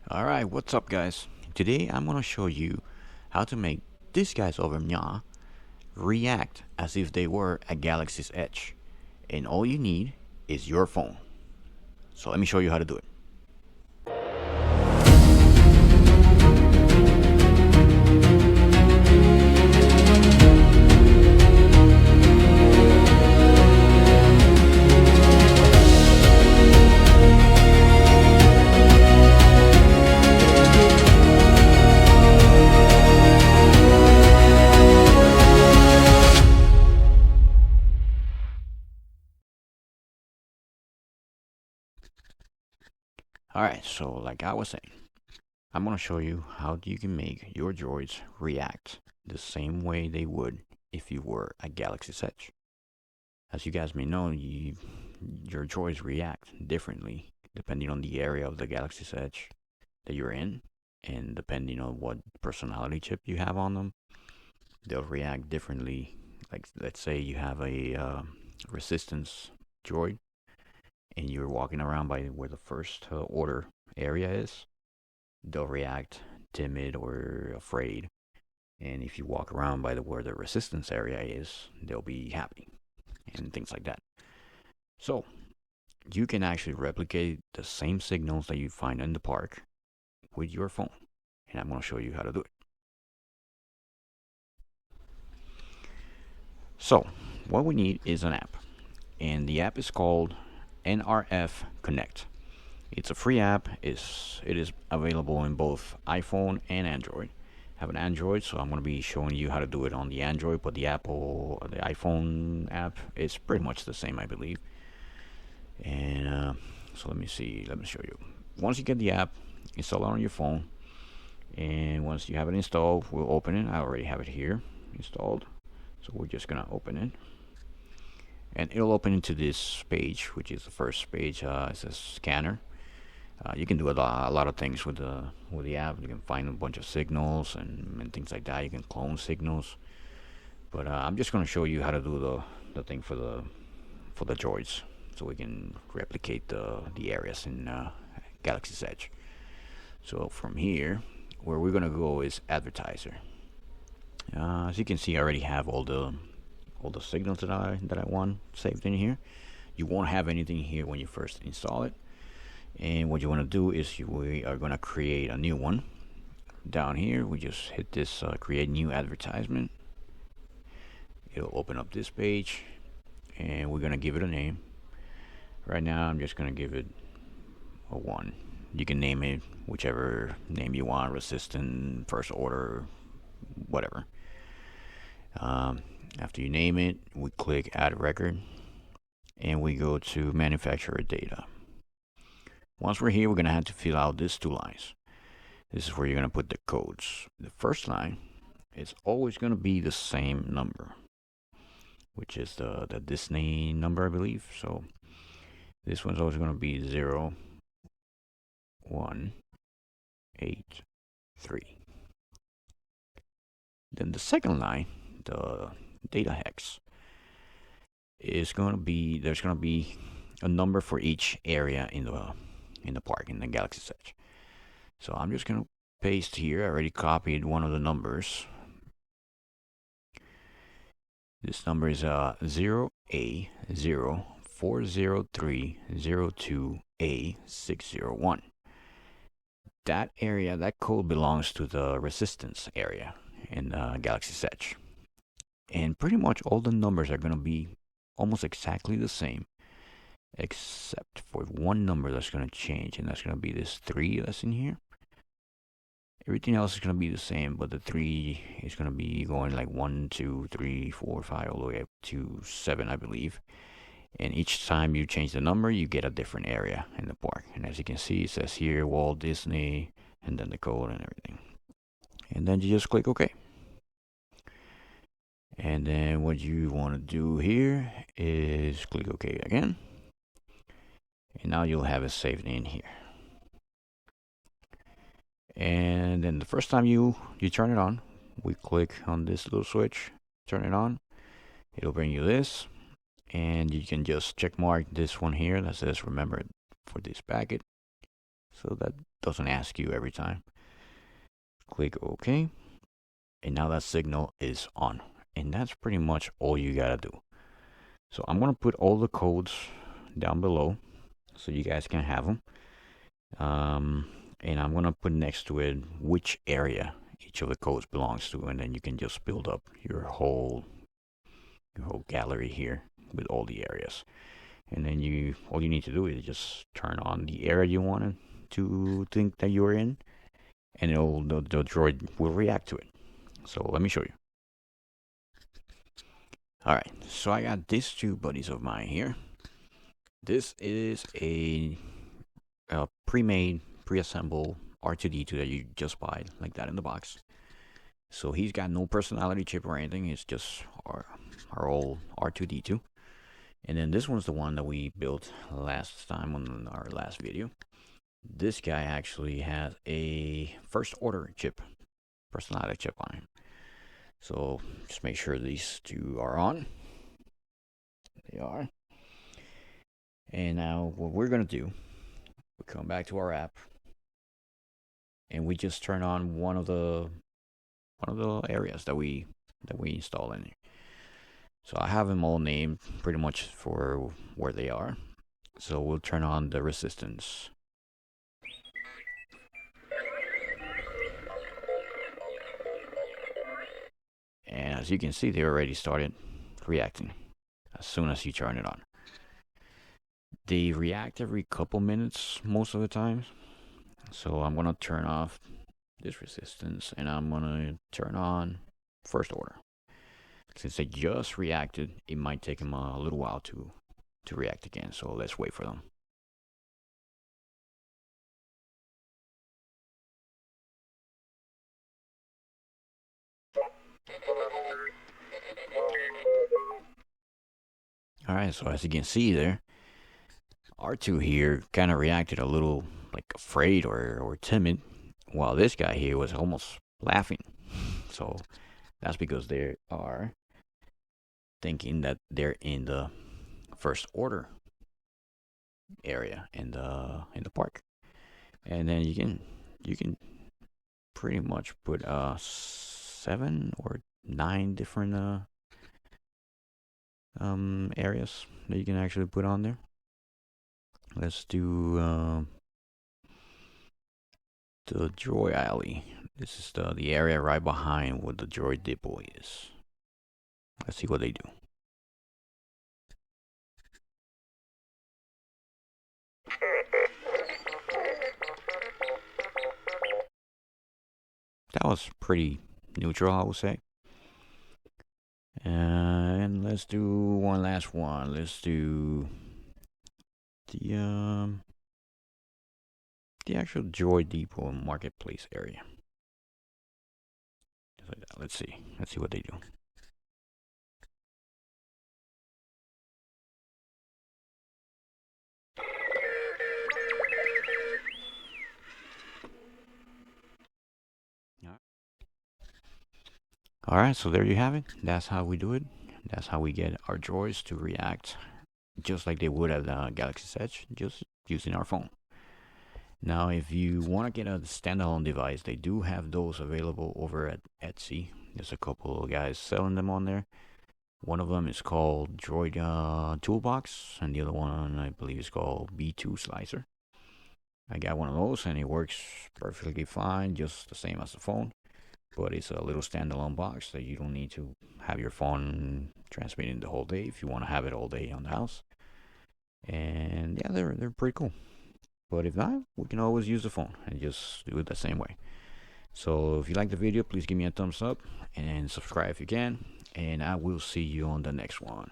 Alright, what's up guys? Today I'm gonna show you how to make these guys over here react as if they were a galaxy's edge. And all you need is your phone. So let me show you how to do it. Alright, so like I was saying, I'm gonna show you how you can make your droids react the same way they would if you were a galaxy's edge. As you guys may know, your droids react differently depending on the area of the galaxy's edge that you're in, and depending on what personality chip you have on them, they'll react differently. Like, let's say you have a resistance droid, and you're walking around by where the first order area is, they'll react timid or afraid. And if you walk around by where the resistance area is, they'll be happy and things like that. So you can actually replicate the same signals that you find in the park with your phone, and I'm going to show you how to do it. So what we need is an app, and the app is called NRF Connect. It's a free app. It is available in both iPhone and Android. I have an Android, so I'm going to be showing you how to do it on the Android, but the iPhone app is pretty much the same, I believe. And so let me show you. Once you get the app, install it on your phone, and once you have it installed, we'll open it. I already have it here installed, so we're just gonna open it, and it'll open into this page, which is the first page. It says scanner. You can do a lot of things with the app. You can find a bunch of signals and things like that. You can clone signals, but I'm just going to show you how to do the thing for the droids, so we can replicate the areas in Galaxy's Edge. So from here, where we're going to go is advertiser. As you can see, I already have all the signals that I want saved in here. You won't have anything here when you first install it. And what you want to do is we are going to create a new one. Down here, we just hit this create new advertisement. It'll open up this page, and we're going to give it a name. Right now, I'm just going to give it a 1. You can name it whichever name you want: resistant, first order, whatever. After you name it, we click add record, and we go to manufacturer data. Once we're here, we're going to have to fill out these 2 lines. This is where you're going to put the codes. The first line is always going to be the same number, which is the Disney number, I believe. So this one's always going to be 0, 1, 8, 3. Then the second line, the data hex, is going to be, there's going to be a number for each area in the park, in the Galaxy's Edge. So I'm just going to paste here. I already copied one of the numbers. This number is 0A040302A601. That area, that code belongs to the resistance area in Galaxy's Edge. And pretty much all the numbers are going to be almost exactly the same, except for one number that's going to change, and that's going to be this 3 that's in here. Everything else is going to be the same, but the 3 is going to be going like 1, 2, 3, 4, 5, all the way up to 7, I believe. And each time you change the number, you get a different area in the park. And as you can see, it says here Walt Disney, and then the code and everything. And then you just click OK. And then what you want to do here is click OK again. And now you'll have it saved in here. And then the first time you turn it on, we click on this little switch, turn it on. It'll bring you this, and you can just check mark this one here that says remember for this packet. so that doesn't ask you every time. Click OK, and now that signal is on, and that's pretty much all you gotta do. So I'm gonna put all the codes down below so you guys can have them. And I'm gonna put next to it which area each of the codes belongs to, and then you can just build up your whole gallery here with all the areas. And then all you need to do is just turn on the area you wanted to think that you're in, and the droid will react to it. So let me show you. Alright, so I got these two buddies of mine here. This is a pre-made, pre-assembled R2D2 that you just buy like that in the box. So he's got no personality chip or anything. It's just our old R2D2. And then this one's the one that we built last time on our last video. This guy actually has a first order chip, personality chip on him. So just make sure these two are on. They are. And now what we're gonna do, we come back to our app, and we just turn on one of the areas that we install in here. So I have them all named pretty much for where they are. So we'll turn on the resistance. And as you can see, they already started reacting as soon as you turn it on. They react every couple minutes most of the time. So I'm gonna turn off this resistance, and I'm gonna turn on first order. Since they just reacted, it might take them a little while to react again. So let's wait for them. Alright, so as you can see there, R2 here kind of reacted a little like afraid or timid, while this guy here was almost laughing. So that's because they are thinking that they're in the first order area in the park. And then you can pretty much put 7 or 9 different areas that you can actually put on there. Let's do the droid alley. This is the area right behind where the Droid Depot is. Let's see what they do. That was pretty neutral, I would say. And let's do one last one. Let's do the actual Droid Depot marketplace area. Just like that. Let's see what they do. Alright, so there you have it. That's how we do it. That's how we get our droids to react just like they would at the Galaxy's Edge, just using our phone. Now, if you want to get a standalone device, they do have those available over at Etsy. There's a couple of guys selling them on there. One of them is called Droid Toolbox, and the other one I believe is called B2 Slicer. I got one of those, and it works perfectly fine, just the same as the phone. But it's a little standalone box that you don't need to have your phone transmitting the whole day if you want to have it all day on the house. And yeah, they're pretty cool. But if not, we can always use the phone and just do it the same way. So if you like the video, please give me a thumbs up and subscribe if you can. And I will see you on the next one.